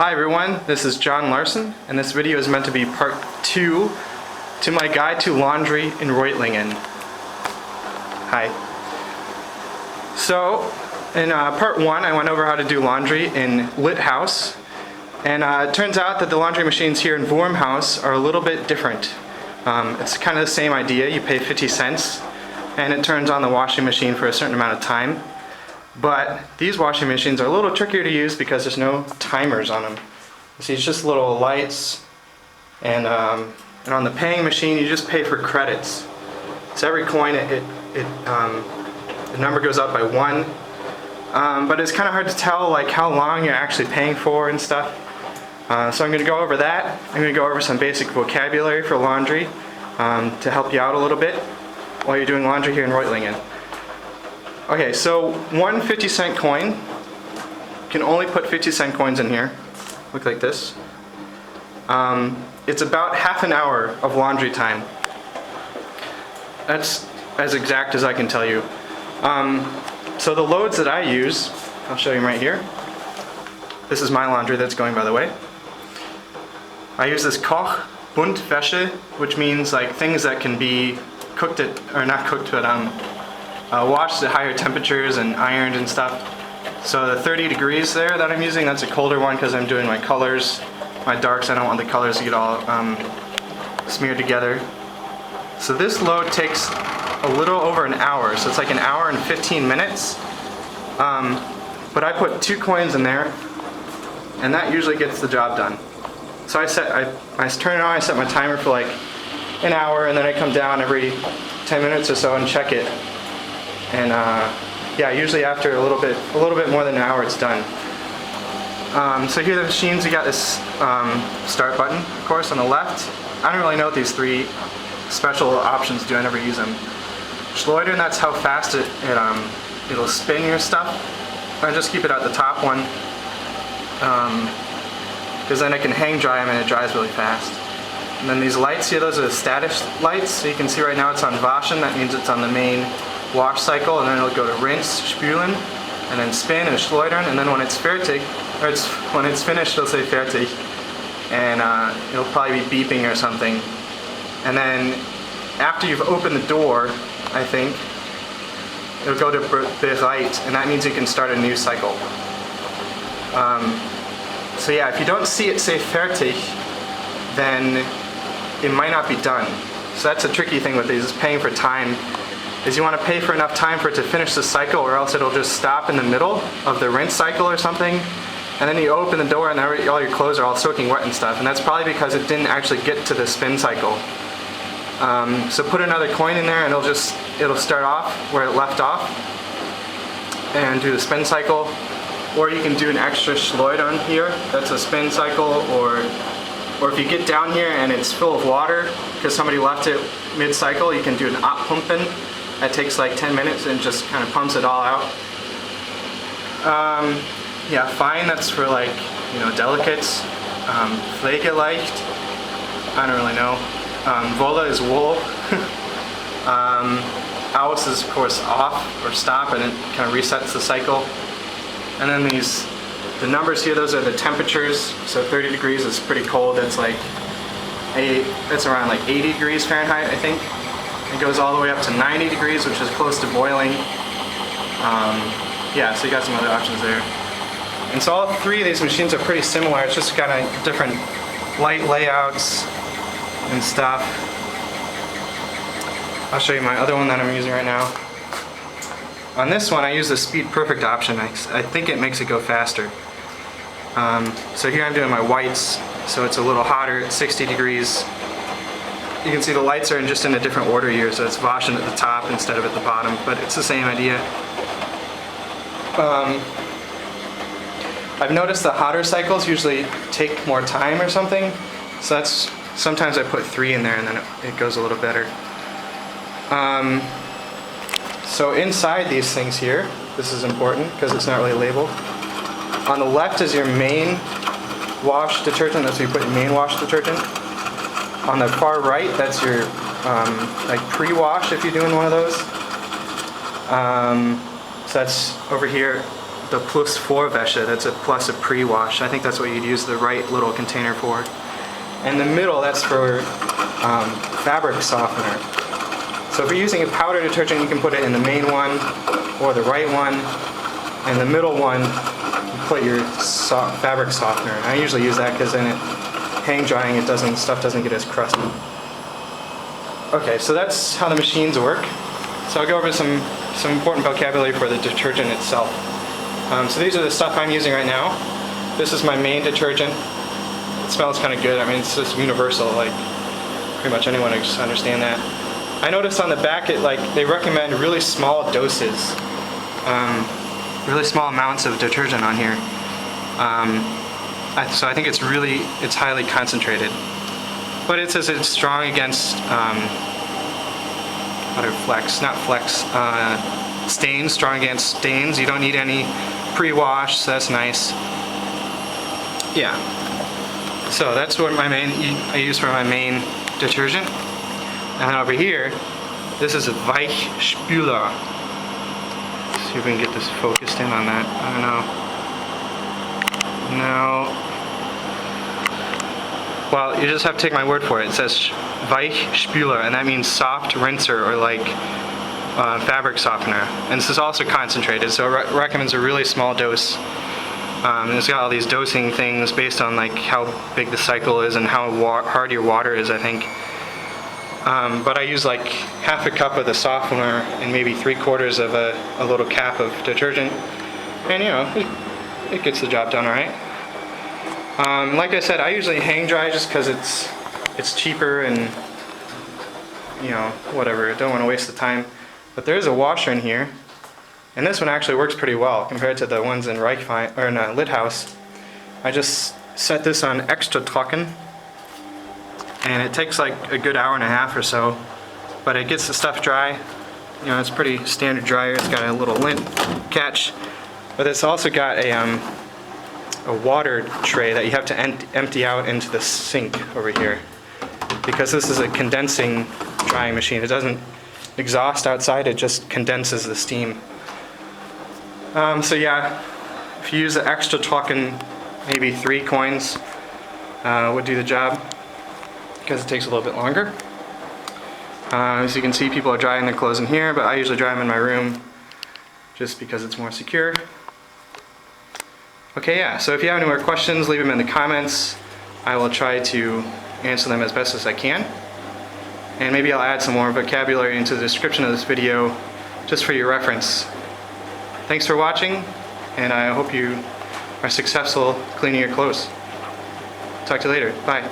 Hi everyone, this is Jon Larson, and this video is meant to be part 2 to my guide to laundry in Reutlingen. Hi. So, in part 1 I went over how to do laundry in Lithouse, and it turns out that the laundry machines here in Wurmhaus are a little bit different. It's kind of the same idea. You pay 50 cents and it turns on the washing machine for a certain amount of time. But these washing machines are a little trickier to use because there's no timers on them. You see, it's just little lights, and on the paying machine you just pay for credits. So every coin the number goes up by 1. But it's kind of hard to tell like how long you're actually paying for and stuff. So I'm going to go over that. I'm going to go over some basic vocabulary for laundry to help you out a little bit while you're doing laundry here in Reutlingen. Okay, so one 50-cent coin, you can only put 50-cent coins in here. Look like this. It's about half an hour of laundry time. That's as exact as I can tell you. So the loads that I use, I'll show you right here. This is my laundry that's going, by the way. I use this Koch Buntwäsche, which means like things that can be cooked at, or not cooked, but washed at higher temperatures and ironed and stuff. So the 30 degrees there that I'm using, that's a colder one because I'm doing my colors, my darks. I don't want the colors to get all smeared together. So this load takes a little over an hour, so it's like an hour and 15 minutes. But I put 2 coins in there, and that usually gets the job done. So I turn it on, I set my timer for like an hour, and then I come down every 10 minutes or so and check it. And yeah, usually after a little bit more than an hour, it's done. So here are the machines. You got this start button, of course, on the left. I don't really know what these 3 special options do. I never use them. Schleudern, that's how fast it'll spin your stuff. I just keep it at the top one, because then I can hang dry them and it dries really fast. And then these lights here, those are the status lights. So you can see right now it's on waschen. That means it's on the main wash cycle, and then it'll go to rinse, spülen, and then spin and schleudern, and then when it's fertig, or when it's finished, it'll say fertig, and it'll probably be beeping or something. And then after you've opened the door, I think it'll go to bereit, and that means you can start a new cycle. So yeah, if you don't see it say fertig, then it might not be done. So that's a tricky thing with these, is paying for time. Is you want to pay for enough time for it to finish the cycle, or else it'll just stop in the middle of the rinse cycle or something, and then you open the door and all your clothes are all soaking wet and stuff, and that's probably because it didn't actually get to the spin cycle. So put another coin in there and it'll start off where it left off and do the spin cycle. Or you can do an extra schleudern here, that's a spin cycle, or if you get down here and it's full of water because somebody left it mid-cycle, you can do an abpumpen. That takes like 10 minutes and just kind of pumps it all out. Yeah, fine, that's for like, delicates. Plegeleicht, I don't really know. Vola is wool. Aus is of course off or stop, and it kind of resets the cycle. And then the numbers here, those are the temperatures. So 30 degrees is pretty cold. That's like that's around like 80 degrees Fahrenheit, I think. It goes all the way up to 90 degrees, which is close to boiling. Yeah, so you got some other options there. And so all 3 of these machines are pretty similar. It's just kind of different light layouts and stuff. I'll show you my other one that I'm using right now. On this one, I use the speed perfect option. I think it makes it go faster. So here I'm doing my whites, so it's a little hotter at 60 degrees. You can see the lights are just in a different order here, so it's waschen at the top instead of at the bottom, but it's the same idea. I've noticed the hotter cycles usually take more time or something, so sometimes I put 3 in there and then it goes a little better. So inside these things here, this is important because it's not really labeled. On the left is your main wash detergent, that's where you put your main wash detergent. On the far right, that's your like pre-wash if you're doing one of those. So that's over here the plus Vorwäsche, that's a plus a pre-wash. I think that's what you'd use the right little container for. And the middle, that's for fabric softener. So if you're using a powder detergent, you can put it in the main one or the right one. And the middle one, you put your fabric softener. And I usually use that because then it hang drying, stuff doesn't get as crusty. Okay, so that's how the machines work. So I'll go over some important vocabulary for the detergent itself. So these are the stuff I'm using right now. This is my main detergent. It smells kind of good. I mean, it's just universal. Like pretty much anyone can just understand that. I noticed on the back they recommend really small doses, really small amounts of detergent on here. So I think it's highly concentrated. But it says it's strong against stains, strong against stains. You don't need any pre-wash, so that's nice. Yeah. So that's what I use for my main detergent. And then over here, this is a Weichspüler. Let's see if we can get this focused in on that. I don't know. No. Well, you just have to take my word for it. It says Weichspüler, and that means soft rinser or like fabric softener. And this is also concentrated, so it recommends a really small dose. And it's got all these dosing things based on like how big the cycle is and how hard your water is, I think. But I use like half a cup of the softener and maybe 3/4 of a little cap of detergent, and you know, it gets the job done all right. Like I said, I usually hang dry just because it's cheaper and you know, whatever. I don't want to waste the time. But there is a washer in here, and this one actually works pretty well compared to the ones in Lithouse. I just set this on extra trocken, and it takes like a good hour and a half or so, but it gets the stuff dry. You know, it's pretty standard dryer. It's got a little lint catch, but it's also got a water tray that you have to empty out into the sink over here, because this is a condensing drying machine. It doesn't exhaust outside, it just condenses the steam. So yeah, if you use the extra trocken, maybe 3 coins would do the job, because it takes a little bit longer. As you can see, people are drying their clothes in here, but I usually dry them in my room just because it's more secure. Okay, yeah, so if you have any more questions, leave them in the comments. I will try to answer them as best as I can. And maybe I'll add some more vocabulary into the description of this video just for your reference. Thanks for watching, and I hope you are successful cleaning your clothes. Talk to you later. Bye.